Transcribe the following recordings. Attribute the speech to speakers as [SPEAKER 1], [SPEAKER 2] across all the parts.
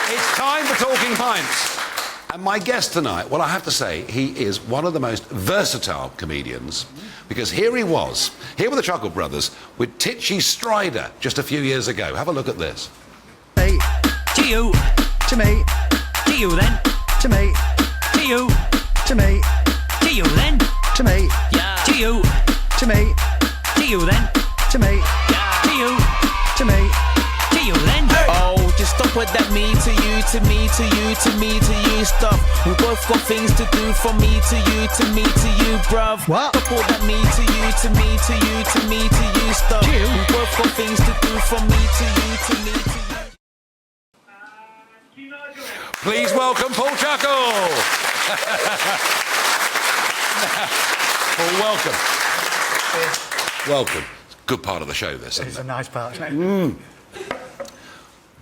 [SPEAKER 1] It's time for Talking Pints. And my guest tonight, well, I have to say, he is one of the most versatile comedians, because here he was, here were the Chuckle brothers, with Titchy Strider just a few years ago. Have a look at this.
[SPEAKER 2] Hey.
[SPEAKER 3] To you.
[SPEAKER 2] To me.
[SPEAKER 3] To you then.
[SPEAKER 2] To me.
[SPEAKER 3] To you.
[SPEAKER 2] To me.
[SPEAKER 3] To you then.
[SPEAKER 2] To me.
[SPEAKER 3] Yeah. To you.
[SPEAKER 2] To me.
[SPEAKER 3] To you then.
[SPEAKER 2] To me.
[SPEAKER 3] Yeah. To you.
[SPEAKER 2] To me.
[SPEAKER 3] To you then.
[SPEAKER 4] Oh, just stop with that me to you, to me to you, to me to you stuff. We both got things to do, from me to you, to me to you, bruv.
[SPEAKER 2] What?
[SPEAKER 4] Stop all that me to you, to me to you, to me to you stuff.
[SPEAKER 2] You?
[SPEAKER 4] We both got things to do, from me to you, to me to you.
[SPEAKER 1] Please welcome Paul Chuckle. Paul, welcome. Welcome. Good part of the show, this,
[SPEAKER 2] It's
[SPEAKER 1] isn't
[SPEAKER 2] a
[SPEAKER 1] it?
[SPEAKER 2] nice part, isn't it?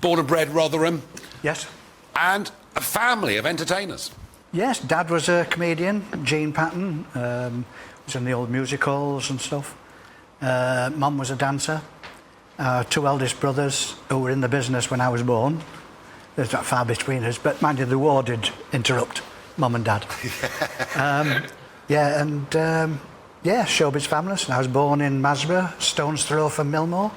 [SPEAKER 1] Born and bred Rotherham,
[SPEAKER 2] Yes.
[SPEAKER 1] and a family of entertainers.
[SPEAKER 2] Yes, Dad was a comedian, Gene Patton, was in the old musicals and stuff. Mum was a dancer. Two eldest brothers who were in the business when I was born. There's not far between us, but mind you, the war did interrupt Mum and Dad. Showbiz families. I was born in Masborough, stone's throw from Millmore,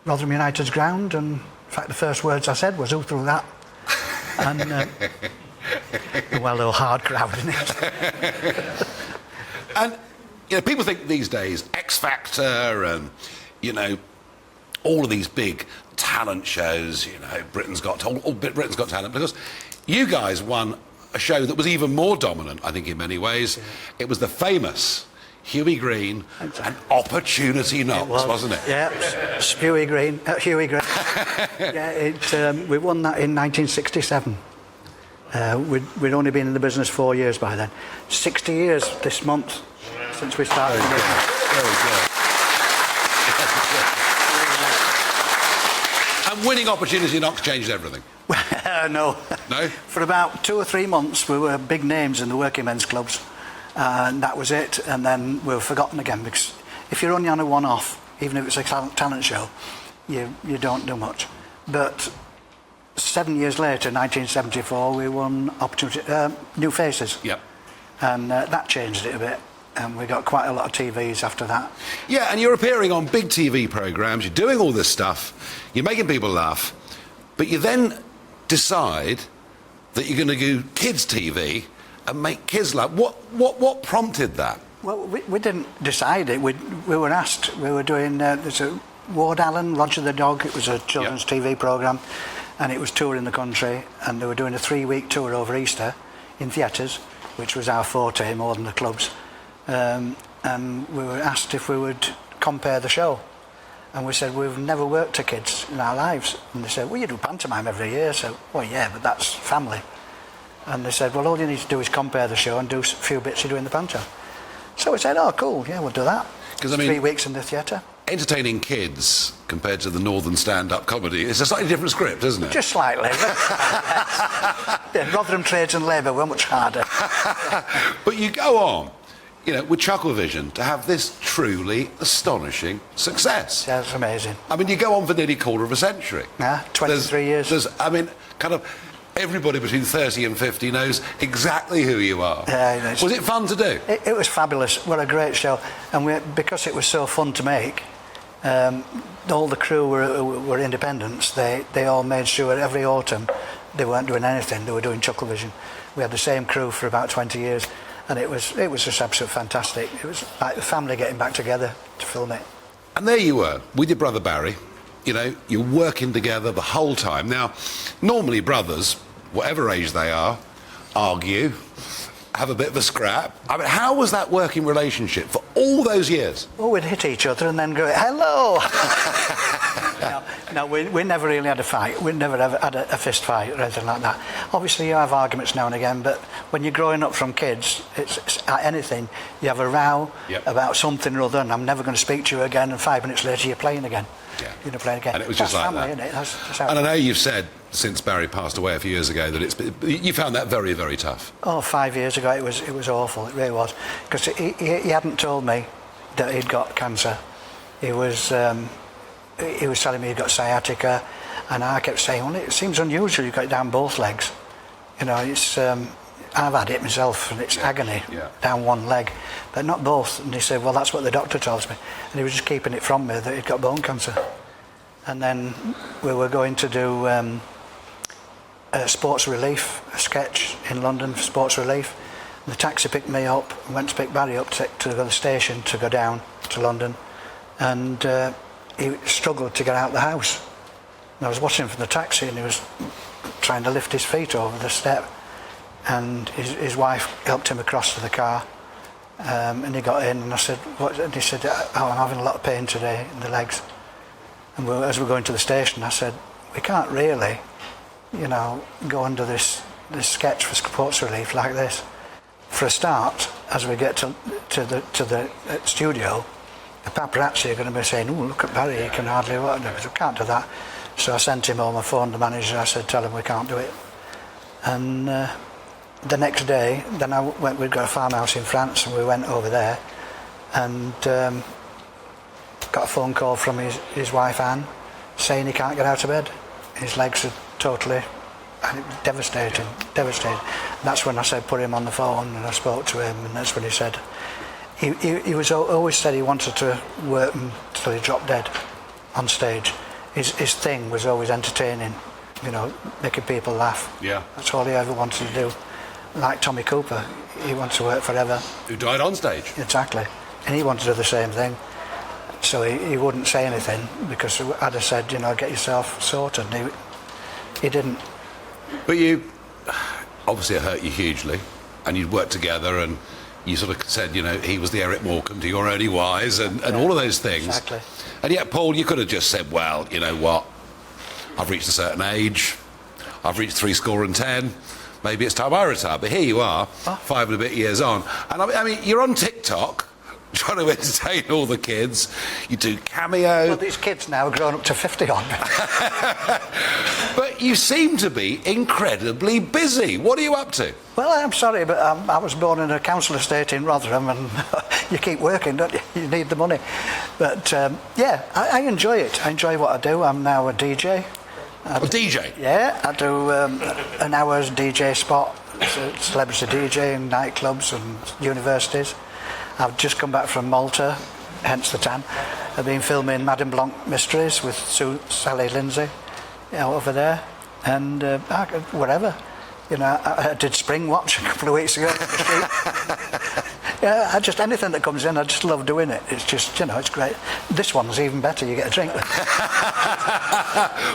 [SPEAKER 2] Rotherham United's ground, and in fact the first words I said was, "Who threw that?" And well, they were hard crowd, isn't it?
[SPEAKER 1] And, you know, people think these days X Factor and, you know, all of these big talent shows, you know, Britain's Got Talent, because you guys won a show that was even more dominant, I think, in many ways. Yeah. It was the famous Huey Green and Opportunity Knocks, wasn't it?
[SPEAKER 2] Yeah, Huey Green. Yeah, we won that in 1967. We'd only been in the business 4 years by then. 60 years this month since we started.
[SPEAKER 1] Very good. And winning Opportunity Knocks changed everything.
[SPEAKER 2] No.
[SPEAKER 1] No?
[SPEAKER 2] For about 2 or 3 months, we were big names in the working men's clubs. And that was it, and then we were forgotten again, because if you're only on a one-off, even if it's a talent show, you don't do much. But 7 years later, 1974, we won New Faces.
[SPEAKER 1] Yep.
[SPEAKER 2] And that changed it a bit, and we got quite a lot of TVs after that.
[SPEAKER 1] Yeah, and you're appearing on big TV programmes, you're doing all this stuff, you're making people laugh, but you then decide that you're going to do kids' TV and make kids laugh. What prompted that?
[SPEAKER 2] Well, we didn't decide it. We were asked. We were doing there's a Ward Allen, Roger the Dog. It was a children's TV programme, and it was touring the country. And they were doing a 3-week tour over Easter in theatres, which was our forte more than the clubs. And we were asked if we would compare the show, and we said we've never worked to kids in our lives. And they said, well, you do pantomime every year. So, well, yeah, but that's family. And they said, well, all you need to do is compare the show and do a few bits you do in the panto. So we said, oh, cool, yeah, we'll do that.
[SPEAKER 1] 'Cause, I mean,
[SPEAKER 2] 3 weeks in the theatre.
[SPEAKER 1] Entertaining kids compared to the northern stand-up comedy, it's a slightly different script, isn't it?
[SPEAKER 2] Just slightly. Yeah, Rotherham Trades and Labour were much harder.
[SPEAKER 1] But you go on, you know, with Chucklevision to have this truly astonishing success.
[SPEAKER 2] Yeah, it's amazing.
[SPEAKER 1] I mean, you go on for nearly a quarter of a century.
[SPEAKER 2] Yeah, 23 years.
[SPEAKER 1] I mean, kind of everybody between 30 and 50 knows exactly who you are.
[SPEAKER 2] Yeah,
[SPEAKER 1] was it fun to do?
[SPEAKER 2] It was fabulous. What a great show. And because it was so fun to make, all the crew were independents. They all made sure every autumn they weren't doing anything. They were doing Chucklevision. We had the same crew for about 20 years. And it was just absolutely fantastic. It was like the family getting back together to film it.
[SPEAKER 1] And there you were, with your brother Barry. You know, you're working together the whole time. Now, normally brothers, whatever age they are, argue, have a bit of a scrap. I mean, how was that working relationship for all those years?
[SPEAKER 2] Well, we'd hit each other and then go, hello! No, we never really had a fight. We never ever had a fist fight or anything like that. Obviously, you have arguments now and again, but when you're growing up from kids, it's anything. You have a row about something or other, and I'm never going to speak to you again, and 5 minutes later, you're playing again.
[SPEAKER 1] Yeah.
[SPEAKER 2] You're going to play again.
[SPEAKER 1] And it was just like
[SPEAKER 2] family,
[SPEAKER 1] that.
[SPEAKER 2] Isn't it? That's how
[SPEAKER 1] and I know you've said, since Barry passed away a few years ago, that you found that very, very tough.
[SPEAKER 2] Oh, 5 years ago, it was awful. It really was. Because he hadn't told me that he'd got cancer. He was telling me he'd got sciatica, And I kept saying, well, it seems unusual you've got it down both legs. You know, it's, I've had it myself and it's agony down one leg, but not both. And he said, well, that's what the doctor tells me. And he was just keeping it from me that he'd got bone cancer. And then we were going to do Sports Relief, a sketch in London for Sports Relief. The taxi picked me up, went to pick Barry up to go to the station to go down to London, and he struggled to get out of the house. And I was watching him from the taxi and he was trying to lift his feet over the step, and his wife helped him across to the car, and he got in and I said, what? And he said, oh, I'm having a lot of pain today in the legs. And as we're going to the station, I said, we can't really, you know, go under this sketch for Sports Relief like this. For a start, as we get to the studio, the paparazzi are going to be saying, oh, look at Barry, he can hardly walk. We can't do that. So I sent him home, I phoned the manager, I said, tell him we can't do it. And the next day, then we'd got a farmhouse in France, and we went over there, and got a phone call from his wife Anne, saying he can't get out of bed. His legs are totally devastating. And that's when I said put him on the phone, and I spoke to him, and that's when he said he was always said he wanted to work until he dropped dead on stage. His thing was always entertaining, you know, making people laugh. Yeah, that's all he ever wanted to do. Like Tommy Cooper, he wanted to work forever. Who died on stage. Exactly, and he wanted to do the same thing. So he wouldn't say anything, because I'd have said, you know, get yourself sorted. And he didn't. But you, obviously it hurt you hugely, and you'd worked together, and you sort of said, you know, he was the Eric Morecambe to your Eddie Wise, and all of those things. Exactly. And yet, Paul, you could have just said, well, you know what, I've reached a certain age, I've reached 70, maybe it's time I retire. But here you are, 5 and a bit years on, and I mean, you're on TikTok, trying to entertain all the kids. You do cameo. Well, these kids now are grown up to 50 on. But you seem to be incredibly busy. What are you up to? Well, I'm sorry, but I was born in a council estate in Rotherham, and you keep working, don't you? You need the money. But yeah, I enjoy it. I enjoy what I do. I'm now a DJ. A DJ? Yeah, I do an hour's DJ spot, celebrity DJ in nightclubs and universities. I've just come back from Malta, hence the tan. I've been filming Madame Blanc Mysteries with Sally Lindsay, you know, over there, and whatever. You know, I did Spring Watch a couple of weeks ago. Yeah, anything that comes in, I just love doing it. It's just, you know, it's great. This one's even better. You get a drink with it.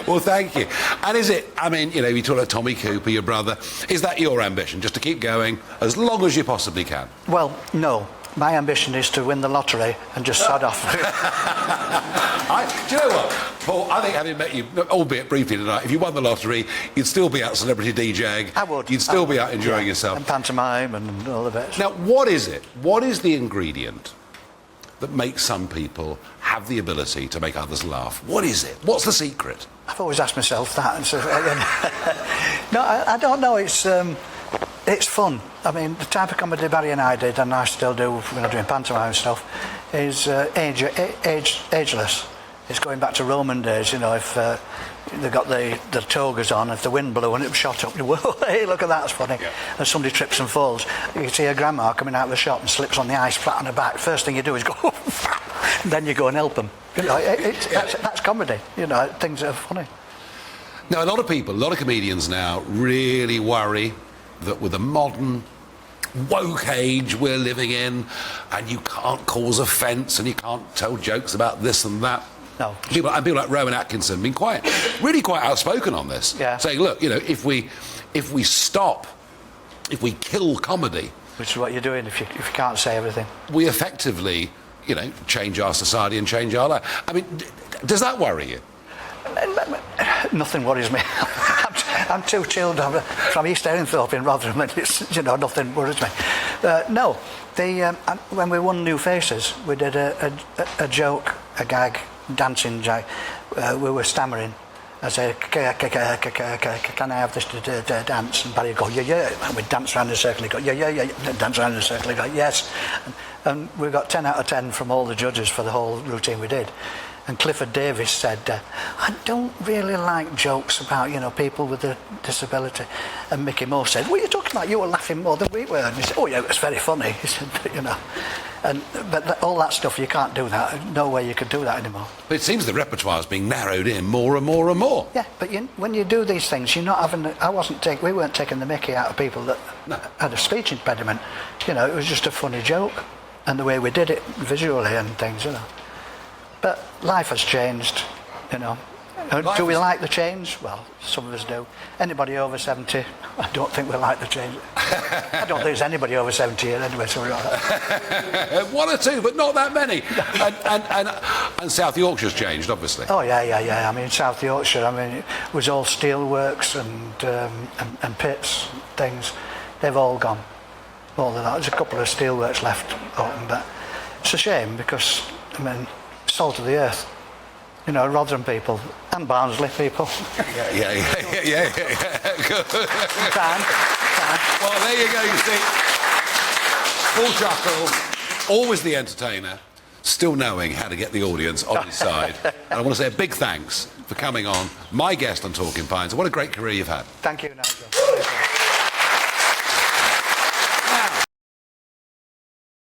[SPEAKER 2] Well, thank you. And is it? I mean, you know, you talk about Tommy Cooper, your brother. Is that your ambition, just to keep going as long as you possibly can? Well, no. My ambition is to win the lottery and just sod off. Do you know what, Paul? I think having met you, albeit briefly tonight, if you won the lottery, you'd still be out celebrity DJing. I would. You'd still be out enjoying yourself. And pantomime and all the bits. Now, what is it? What is the ingredient that makes some people have the ability to make others laugh? What is it? What's the secret? I've always asked myself that. And so, no, I don't know. It's fun. I mean, the type of comedy Barry and I did, and I still do when I'm doing pantomime stuff, is ageless. It's going back to Roman days, you know, if they got the togas on, if the wind blew and it shot up, whoa, hey, look at that, it's funny. Yeah. And somebody trips and falls. You see a grandma coming out of the shop and slips on the ice flat on her back. First thing you do is go, and then you go and help them. You know, that's comedy, you know, things that are funny. Now, a lot of comedians now really worry that with the modern woke age we're living in, and you can't cause offence and you can't tell jokes about this and that. No. People like Rowan Atkinson have been really quite outspoken on this, saying, look, you know, if we kill comedy, which is what you're doing if you can't say everything, we effectively, you know, change our society and change our life. I mean, does that worry you? Nothing worries me. I'm too chilled. I'm from East Erinthorpe in Rotherham, and it's, you know, nothing worries me. No, when we won New Faces, we did a joke, a gag, dancing gag. We were stammering. I said, can I have this dance? And Barry would go, yeah. And we'd dance around in a circle. He'd go, yeah. Dance around in a circle. He'd go, yes. And we got 10 out of 10 from all the judges for the whole routine we did. And Clifford Davis said, I don't really like jokes about, people with a disability. And Mickey Moore said, what are you talking about? You were laughing more than we were. And he said, oh yeah, it was very funny. He said, But all that stuff, you can't do that. No way you could do that anymore.
[SPEAKER 1] But it seems the repertoire is being narrowed in more and more and more.
[SPEAKER 2] Yeah, but when you do these things, you're not having... we weren't taking the mickey out of people that had a speech impediment. It was just a funny joke. And the way we did it visually and things, But life has changed, Do we like the change? Well, some of us do. Anybody over 70, I don't think we like the change. I don't think there's anybody over 70 here anyway, so we're all right.
[SPEAKER 1] One or two, but not that many. And South Yorkshire's changed, obviously.
[SPEAKER 2] Oh, yeah. I mean, South Yorkshire, it was all steelworks and pits, things. They've all gone. All of that. There's a couple of steelworks left open, but it's a shame because, salt of the earth. Rotherham people and Barnsley people.
[SPEAKER 1] Yeah. Good.
[SPEAKER 2] Time.
[SPEAKER 1] Well, there you go, you see. Full Chuckle, always the entertainer, still knowing how to get the audience on his side. And I want to say a big thanks for coming on, my guest on Talking Pints. What a great career you've had.
[SPEAKER 2] Thank you, Nigel.